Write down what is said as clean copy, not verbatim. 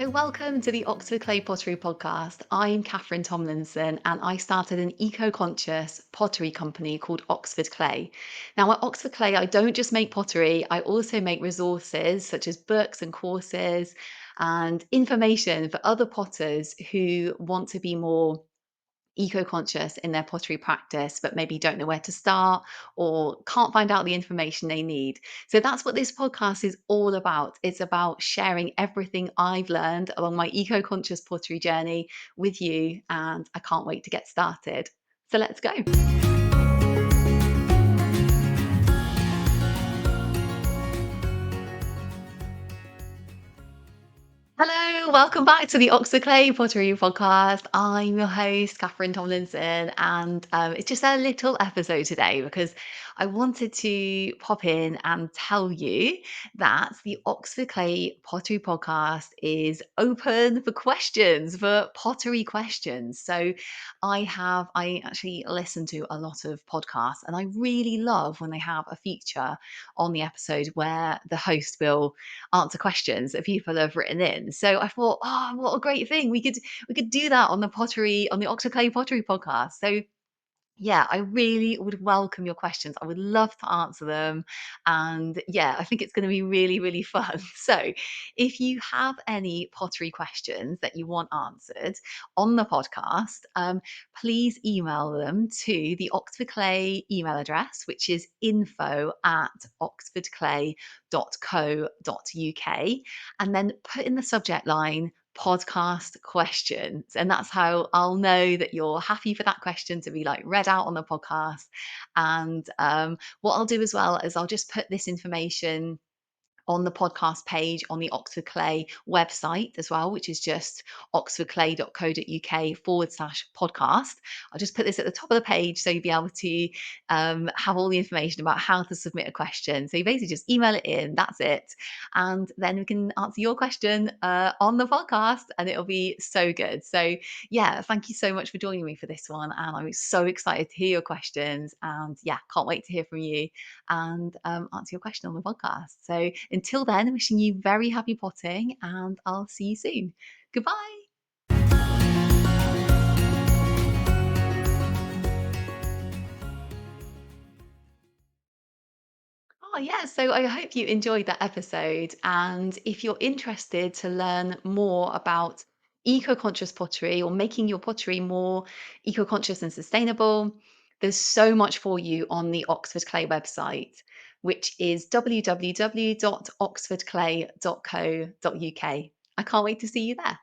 So, welcome to the Oxford Clay Pottery Podcast. I'm Catherine Tomlinson, and I started an eco conscious pottery company called Oxford Clay. Now, at Oxford Clay, I don't just make pottery, I also make resources such as books and courses and information for other potters who want to be more eco-conscious in their pottery practice but maybe don't know where to start or can't find out the information they need. So that's what this podcast is all about. It's about sharing everything I've learned along my eco-conscious pottery journey with you, and I can't wait to get started. So let's go. Hello, welcome back to the Oxford Clay Pottery Podcast. I'm your host, Catherine Tomlinson, and it's just a little episode today because I wanted to pop in and tell you that the Oxford Clay Pottery Podcast is open for questions, for pottery questions. So I actually listen to a lot of podcasts, and I really love when they have a feature on the episode where the host will answer questions that people have written in. So I thought, oh, what a great thing. We could do that on the Oxford Clay Pottery podcast. So yeah, I really would welcome your questions. I would love to answer them. And yeah, I think it's going to be really, really fun. So if you have any pottery questions that you want answered on the podcast, please email them to the Oxford Clay email address, which is info@oxfordclay.co.uk. And then put in the subject line podcast questions, and that's how I'll know that you're happy for that question to be like read out on the podcast. And what I'll do as well is I'll just put this information on the podcast page on the Oxford Clay website as well, which is just oxfordclay.co.uk/podcast. I'll just put this at the top of the page so you'll be able to have all the information about how to submit a question. So you basically just email it in, that's it. And then we can answer your question on the podcast, and it'll be so good. So, yeah, thank you so much for joining me for this one. And I'm so excited to hear your questions. And yeah, can't wait to hear from you and answer your question on the podcast. So until then, wishing you very happy potting, and I'll see you soon. Goodbye. Oh, yeah. So I hope you enjoyed that episode. And if you're interested to learn more about eco conscious pottery or making your pottery more eco conscious and sustainable, there's so much for you on the Oxford Clay website, which is www.oxfordclay.co.uk. I can't wait to see you there.